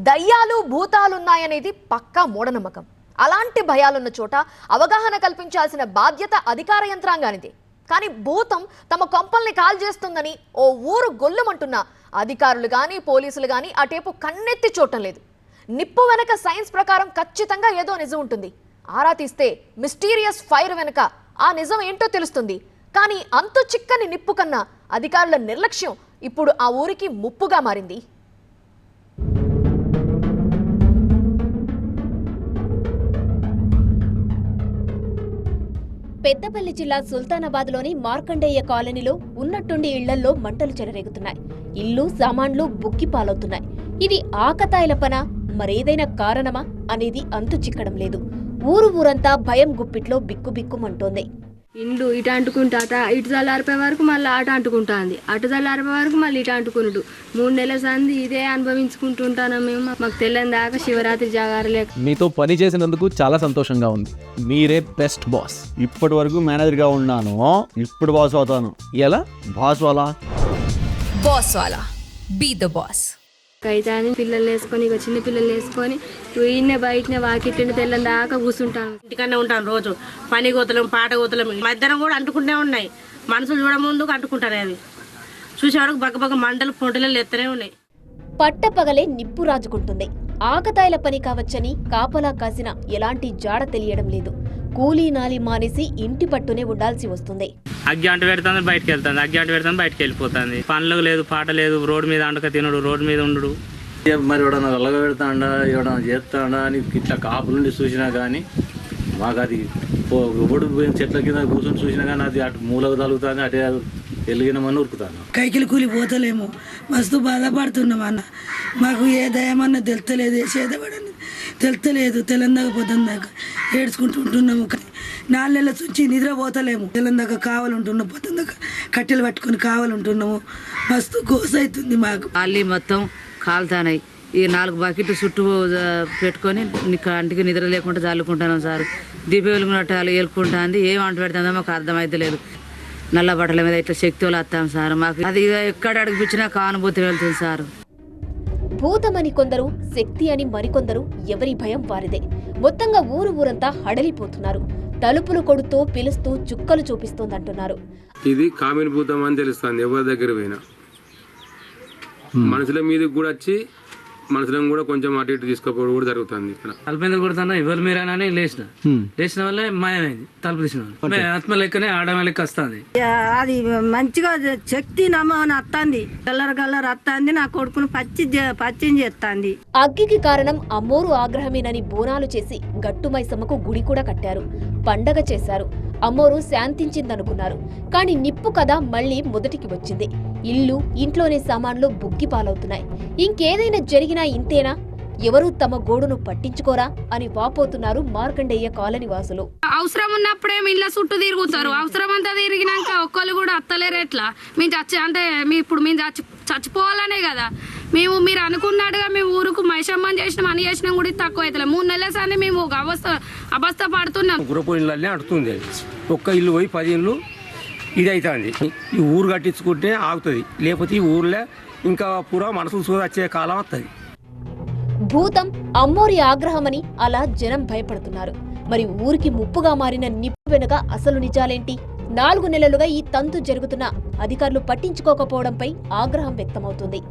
దయ్యాలు భూతాలున్నాయనేది పక్కా మూఢనమ్మకం. అలాంటి భయాలున్న చోట అవగాహన కల్పించాల్సిన బాధ్యత అధికార యంత్రాంగానిది. కానీ భూతం తమ కొంపల్ని కాల్చేస్తుందని ఓ ఊరు గొల్లుమంటున్న అధికారులు గాని పోలీసులు గాని అటేపు కన్నెత్తి చూడటం లేదు. నిప్పు వెనక సైన్స్ ప్రకారం ఖచ్చితంగా ఏదో నిజం ఉంటుంది. ఆరా తీస్తే మిస్టీరియస్ ఫైర్ వెనక ఆ నిజం ఏంటో తెలుస్తుంది. కానీ అంతు చిక్కని నిప్పు కన్నా అధికారుల నిర్లక్ష్యం ఇప్పుడు ఆ ఊరికి ముప్పుగా మారింది. పెద్దపల్లి జిల్లా సుల్తానాబాద్లోని మార్కండేయ కాలనీలో ఉన్నట్టుండి ఇళ్లల్లో మంటలు చెలరేగుతున్నాయి. ఇల్లు సామాన్లు బుక్కిపాలవుతున్నాయి. ఇది ఆకతాయిల పనా మరేదైనా కారణమా అనేది అంతు చిక్కడం లేదు. ఊరంతా భయం గుప్పిట్లో బిక్కుబిక్కుమంటోంది. ఇండ్లు ఇటు అంటుకుంటా ఇటు చల్లారిపోయే వరకు మళ్ళీ అటు అంటుకుంటుంది, అటు చల్లారిపోయే వరకు మళ్ళీ ఇటు అంటుకున్నాడు. 3 నెలల సంది ఇదే అనుభవించుకుంటుంటాను మేము. మాకు తెలియని దాకా శివరాత్రి జాగారలేక. మీతో పని చేసినందుకు చాలా సంతోషంగా ఉంది. మీరే బెస్ట్ బాస్. ఇప్పటి వరకు మేనేజర్గా ఉన్నాను, ఇప్పుడు బాస్ అవుతాను. ఎలా బాస్ వాలా బీ ద బాస్. అయితే అని పిల్లలు వేసుకొని ఇక చిన్న పిల్లలు వేసుకొని ఇన్నే బయటనే వాకిట్లనే తెల్లని దాకా కూర్చుంటాను. ఇంటికన్నా ఉంటాను. రోజు పని కోతలం పాట కోతలం మధ్యాహ్నం కూడా అంటుకుంటూనే ఉన్నాయి. మనుషులు చూడ ముందుకు అంటుకుంటారు. అవి చూసే వరకు బగ్గ మంటలు పొంటలు ఎత్తనే ఉన్నాయి. పట్టపగలే నిప్పు రాజుకుంటుంది. ఆకతాయిల పని కావచ్చని కాపలా కాసిన ఎలాంటి జాడ తెలియడం లేదు. కూలీ నాలి మానేసి ఇంటి పట్టునే ఉండాల్సి వస్తుంది. అగ్గి అంటు పెడుతుంది, బయటకు వెళ్తుంది. అగ్గి అంటు పెడుతుంది, బయటకు వెళ్ళిపోతుంది. పనులకు లేదు, పాట లేదు. రోడ్డు మీద అండక తినడు, రోడ్డు మీద ఉండడు. మరి ఎవడన్నా వెళ్ళగ పెడతాడా, ఎవడన్నా చేస్తాడా అని ఇట్లా కాపులుండి చూసినా కానీ మాకు అది ఒడు చెట్ల కింద కూర్చొని చూసినా కానీ అది అటు మూలకు తలుగుతుంది, అటే వెలిగినమని ఉరుకుతాను. కైకిలి కూలి పోతలేము, మస్తు బాధపడుతున్నాం అన్న. మాకు ఏ దయమన్నా తెలుతలేదు, ఏ చేదపడని తెలుతలేదు. తెలంగాణ పొద్దుందాకా ఏడ్చుకుంటూ ఉంటున్నాము. 4 నెలల నుంచి నిద్రపోతలేము. తెలంగాణ కావాలంటున్నాం, పొద్దుందాకా కట్టెలు పట్టుకొని కావాలంటున్నాము. మస్తు గోస అవుతుంది మాకు. అల్లి మొత్తం కాలుతానాయి. ఈ 4 బకెట్లు చుట్టూ పెట్టుకొని కంటికి నిద్ర లేకుండా చల్లుకుంటున్నాం సార్. దీపం వెలుగునట్టు ఏలుకుంటుంది. ఏం అంటు పెడుతుందో మాకు అర్థమైతే లేదు. నల్ల బట్టల మీద ఇట్లా శక్తులు వస్తాం సార్. మాకు అది ఎక్కడ అడిగిపించినా కానుభూతి వెళ్తుంది సార్. భూతమని కొందరు, శక్తి అని మరికొందరు. ఎవరి భయం వారిదే. మొత్తంగా ఊరంతా హడలిపోతున్నారు. తలుపులు కొడుతూ పిలుస్తూ చుక్కలు చూపిస్తోందంటున్నారు. ఇది కామిని భూతం అని తెలుస్తుంది. ఎవరి దగ్గర పోయినా మనుషుల మీదకి కూడా వచ్చి మనుషులను కూడా కొంచెం అటు ఇటు తీసుకోపోవడం కూడా జరుగుతుంది. ఇక్కడ తలుపు కొడుతున్నా ఎవరు మీరని లేచిన వల్లే మాయమైంది. తలుపు తీసిన ఆత్మ లెక్కనే ఆడమ లెక్క వస్తుంది. అది మంచిగా శక్తి నమ్మని వస్తుంది. కల్లర వస్తుంది. నా కొడుకును పచ్చిని చేస్తుంది. అగ్గికి కారణం అమ్మోరు ఆగ్రహమేనని బోనాలు చేసి గట్టుమైసమ్మకు గుడి కూడా కట్టారు. పండగ చేశారు. అమ్మోరు శాంతించిందనుకున్నారు. కాని నిప్పు కథ మళ్లీ మొదటికి వచ్చింది. ఇల్లు, ఇంట్లోనే సామాన్లు బుగ్గిపాలవుతున్నాయి. ఇంకేదైనా జరిగినా ఇంతేనా? ఎవరూ తమ గోడును పట్టించుకోరా అని వాపోతున్నారు మార్కండేయ కాలనీ వాసులు. అవసరం ఉన్నప్పుడేమో ఇళ్ళ చుట్టూ తిరుగుతారు. అవసరం అంతా తిరిగినాక ఒక్కళ్ళు కూడా అత్తలేరు. ఎట్లా మేము అంటే ఇప్పుడు మేము చచ్చిపోవాలనే కదా. మీరు అనుకున్నట్టుగా మేము ఊరుకు మైషమ్మని చేసినాం, అని చేసినాం కూడా తక్కువ అవుతలే. 3 నెలల సార్లు మేము ఒక అవస్థ పడుతున్నాం. గురపు ఇళ్ళనే అడుతుంది. ఒక్క ఇల్లు పోయి 10 ఇల్లు ఇది అవుతుంది. ఈ ఊరు కట్టించుకుంటే ఆగుతుంది. లేకపోతే ఈ ఊర్లో ఇంకా పూరా మనసులు సూద వచ్చే కాలం వస్తుంది. భూతం, అమ్మోరి ఆగ్రహమని అలా జనం భయపడుతున్నారు. మరి ఊరికి ముప్పుగా మారిన నిప్పు వెనుక అసలు నిజాలేంటి? 4 నెలలుగా ఈ తంతు జరుగుతున్నా అధికారులు పట్టించుకోకపోవడంపై ఆగ్రహం వ్యక్తమవుతుంది.